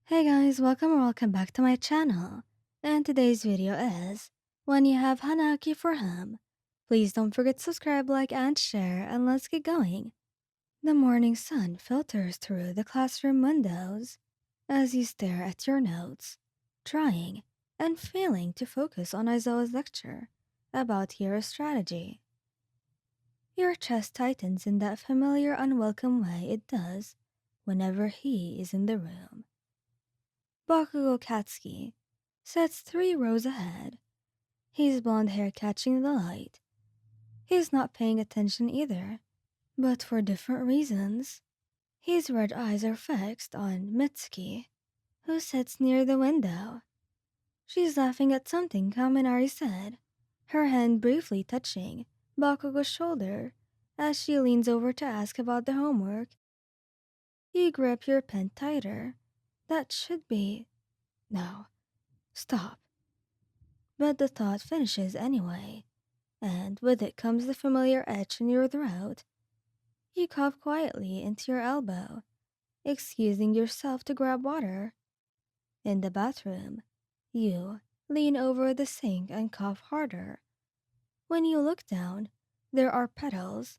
Hey guys, welcome or welcome back to my channel. And today's video is when you have Hanahaki for him. Please don't forget to subscribe, like, and share, and let's get going. The morning sun filters through the classroom windows as you stare at your notes, trying and failing to focus on Aizawa's lecture about hero strategy. Your chest tightens in that familiar unwelcome way it does whenever he is in the room. Bakugou Katsuki sits 3 rows ahead, his blonde hair catching the light. He's not paying attention either, but for different reasons. His red eyes are fixed on Mitsuki, who sits near the window. She's laughing at something Kaminari said, her hand briefly touching Bakugou's shoulder as she leans over to ask about the homework. You grip your pen tighter. That should be... No, stop. But the thought finishes anyway, and with it comes the familiar itch in your throat. You cough quietly into your elbow, excusing yourself to grab water. In the bathroom, you lean over the sink and cough harder. When you look down, there are petals,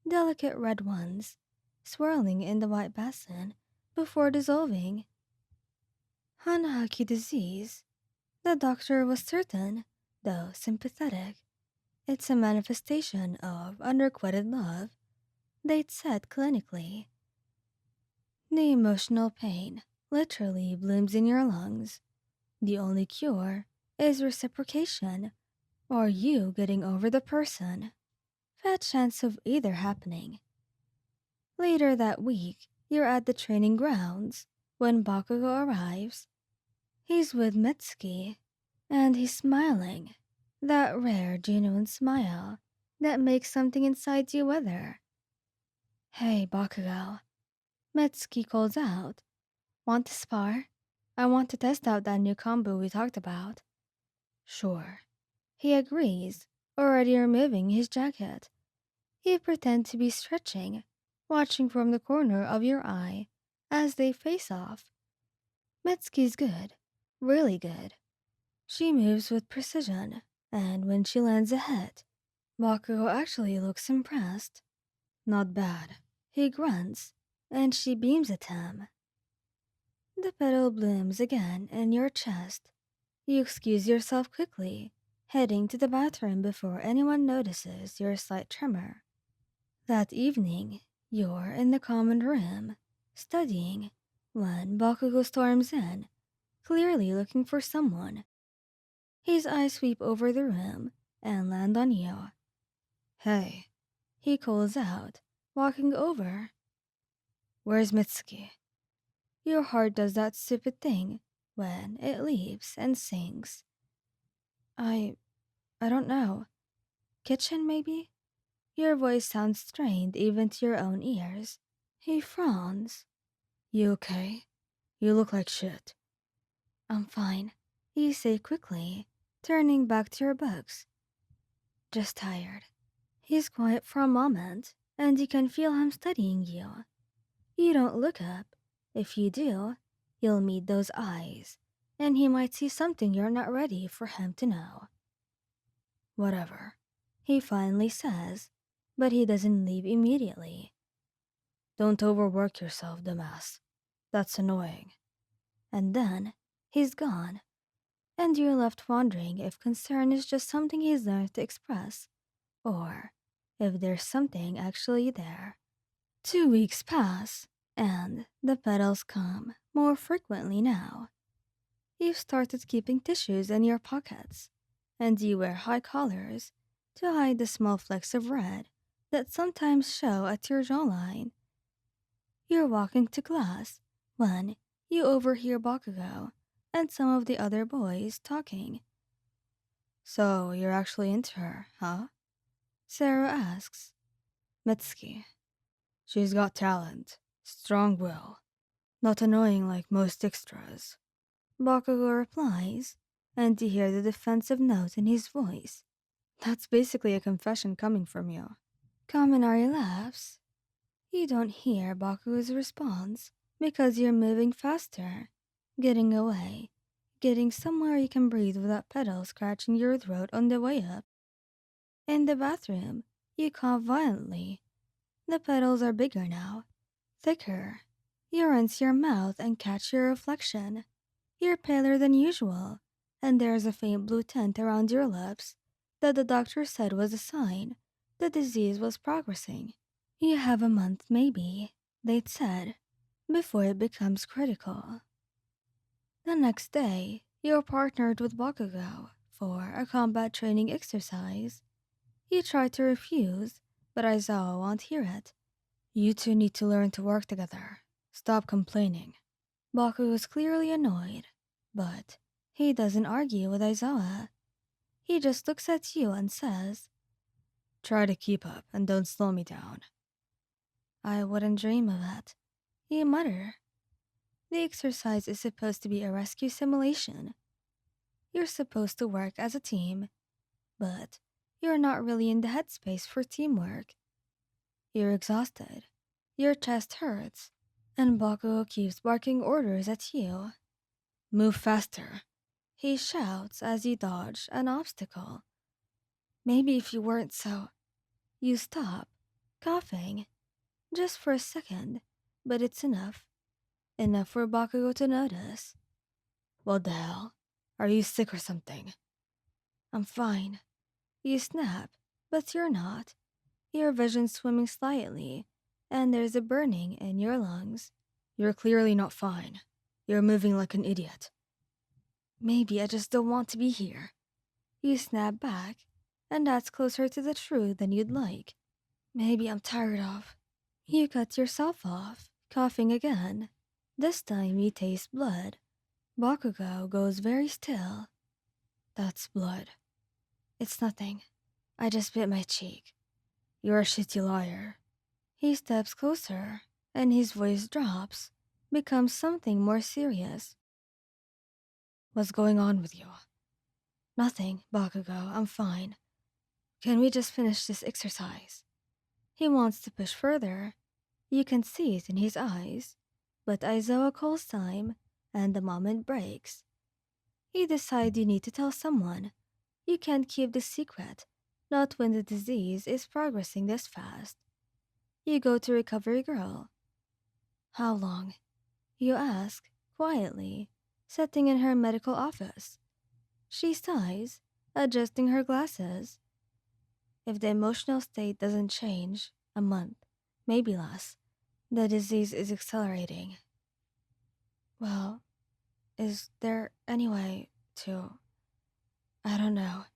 delicate red ones, swirling in the white basin before dissolving. Hanahaki disease. The doctor was certain, though sympathetic. It's a manifestation of unrequited love, they'd said clinically. The emotional pain literally blooms in your lungs. The only cure is reciprocation, or you getting over the person. Fat chance of either happening. Later that week, you're at the training grounds when Bakugo arrives. He's with Mitsuki, and he's smiling. That rare, genuine smile that makes something inside you wither. Hey, Bakugou. Mitsuki calls out. Want to spar? I want to test out that new combo we talked about. Sure. He agrees, already removing his jacket. You pretend to be stretching, watching from the corner of your eye as they face off. Mitsuki's good, really good. She moves with precision, and when she lands a hit, Bakugo actually looks impressed. Not bad. He grunts, and she beams at him. The petal blooms again in your chest. You excuse yourself quickly, heading to the bathroom before anyone notices your slight tremor. That evening, you're in the common room, studying, when Bakugo storms in, clearly looking for someone. His eyes sweep over the room and land on you. Hey, he calls out, walking over. Where's Mitsuki? Your heart does that stupid thing when it leaps and sinks. I don't know. Kitchen, maybe? Your voice sounds strained even to your own ears. He frowns. You okay? You look like shit. I'm fine, you say quickly, turning back to your books. Just tired. He's quiet for a moment, and you can feel him studying you. You don't look up. If you do, you'll meet those eyes, and he might see something you're not ready for him to know. Whatever, he finally says, but he doesn't leave immediately. Don't overwork yourself, dumbass. That's annoying. And then, he's gone, and you're left wondering if concern is just something he's learned to express, or if there's something actually there. 2 weeks pass, and the petals come more frequently now. You've started keeping tissues in your pockets, and you wear high collars to hide the small flecks of red that sometimes show at your jawline. You're walking to class when you overhear Bakugo and some of the other boys talking. So you're actually into her, huh? Sarah asks. Mitsuki. She's got talent, strong will, not annoying like most extras. Bakugo replies, and you hear the defensive note in his voice. That's basically a confession coming from you. Kaminari laughs. You don't hear Bakugo's response because you're moving faster. getting away, getting somewhere you can breathe without petals scratching your throat on the way up. In the bathroom, you cough violently. The petals are bigger now, thicker. You rinse your mouth and catch your reflection. You're paler than usual, and there's a faint blue tint around your lips that the doctor said was a sign the disease was progressing. You have a month, maybe, they'd said, before it becomes critical. The next day, you're partnered with Bakugou for a combat training exercise. You try to refuse, but Aizawa won't hear it. You two need to learn to work together. Stop complaining. Baku is clearly annoyed, but he doesn't argue with Aizawa. He just looks at you and says, "Try to keep up and don't slow me down." "I wouldn't dream of that," you mutter. The exercise is supposed to be a rescue simulation. You're supposed to work as a team, but you're not really in the headspace for teamwork. You're exhausted. Your chest hurts, and Bakugo keeps barking orders at you. "Move faster," he shouts as you dodge an obstacle. "Maybe if you weren't so..." You stop, coughing, just for a second, but it's enough. Enough for Bakugo to notice. "What the hell? Are you sick or something?" "I'm fine." You snap, but you're not. Your vision's swimming slightly, and there's a burning in your lungs. "You're clearly not fine. You're moving like an idiot." "Maybe I just don't want to be here." You snap back, and that's closer to the truth than you'd like. "Maybe I'm tired of..." You cut yourself off, coughing again. This time you taste blood. Bakugo goes very still. "That's blood." "It's nothing. I just bit my cheek." "You're a shitty liar." He steps closer, and his voice drops, becomes something more serious. "What's going on with you?" "Nothing, Bakugo, I'm fine." "Can we just finish this exercise?" He wants to push further. You can see it in his eyes. But Aizawa calls time, and the moment breaks. You decide you need to tell someone. You can't keep this secret, not when the disease is progressing this fast. You go to Recovery Girl. "How long?" you ask, quietly, sitting in her medical office. She sighs, adjusting her glasses. "If the emotional state doesn't change, a month, maybe less. The disease is accelerating." "Well, is there any way to..." "I don't know.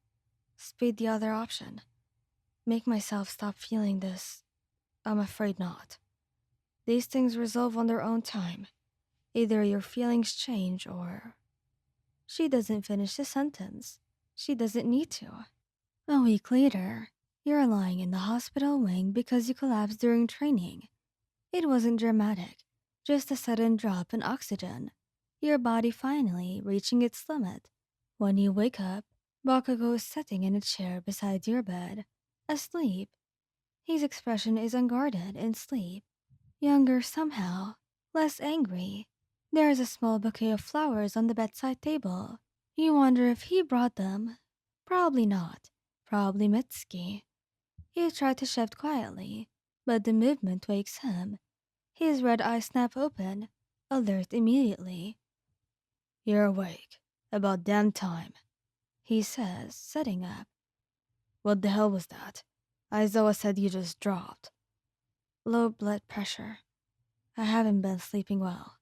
Speed the other option. Make myself stop feeling this. I'm afraid not. These things resolve on their own time. Either your feelings change or..." She doesn't finish the sentence. She doesn't need to. A week later, you're lying in the hospital wing because you collapsed during training. It wasn't dramatic, just a sudden drop in oxygen. Your body finally reaching its limit. When you wake up, Bakugo is sitting in a chair beside your bed, asleep. His expression is unguarded in sleep. Younger somehow, less angry. There's a small bouquet of flowers on the bedside table. You wonder if he brought them. Probably not. Probably Mitsuki. You try to shift quietly, but the movement wakes him. His red eyes snap open, alert immediately. "You're awake. About damn time," He says, sitting up. "What the hell was that? Aizawa said you just dropped." "Low blood pressure. I haven't been sleeping well."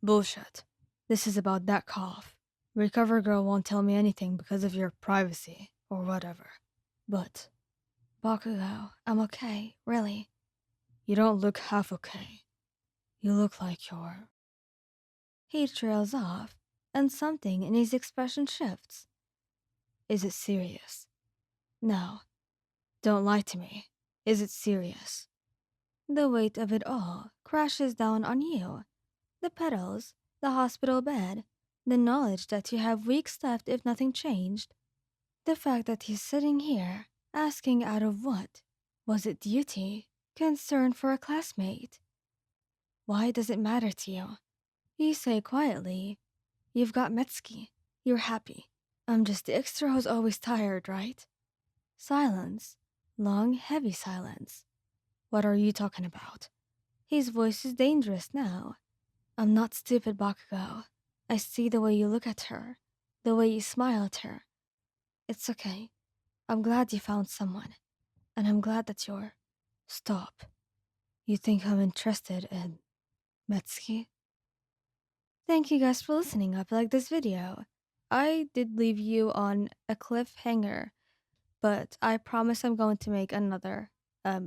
"Bullshit. This is about that cough. Recover Girl won't tell me anything because of your privacy, or whatever. But..." "Bakugo, I'm okay, really." "You don't look half okay. You look like you're..." He trails off, and something in his expression shifts. "Is it serious?" "No." "Don't lie to me. Is it serious?" The weight of it all crashes down on you. The petals, the hospital bed, the knowledge that you have weeks left if nothing changed. The fact that he's sitting here, asking out of what? Was it duty? Concern for a classmate? "Why does it matter to you?" You say quietly, You've got Metsuki. You're happy. I'm just the extra who's always tired, right? Silence. Long, heavy silence. What are you talking about? His voice is dangerous now. I'm not stupid, Bakugou. I see the way you look at her, the way you smile at her. It's okay. I'm glad you found someone. And I'm glad that you're... Stop. You think I'm interested in Metsuki? Thank you guys for listening. I hope you like this video. I did leave you on a cliffhanger, but I promise I'm going to make another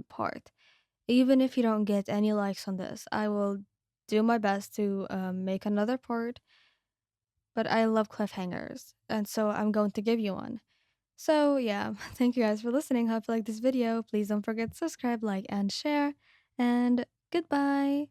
part. Even if you don't get any likes on this, I will do my best to make another part. But I love cliffhangers, and so I'm going to give you one. So yeah, thank you guys for listening. Hope you like this video. Please don't forget to subscribe, like, and share. And goodbye.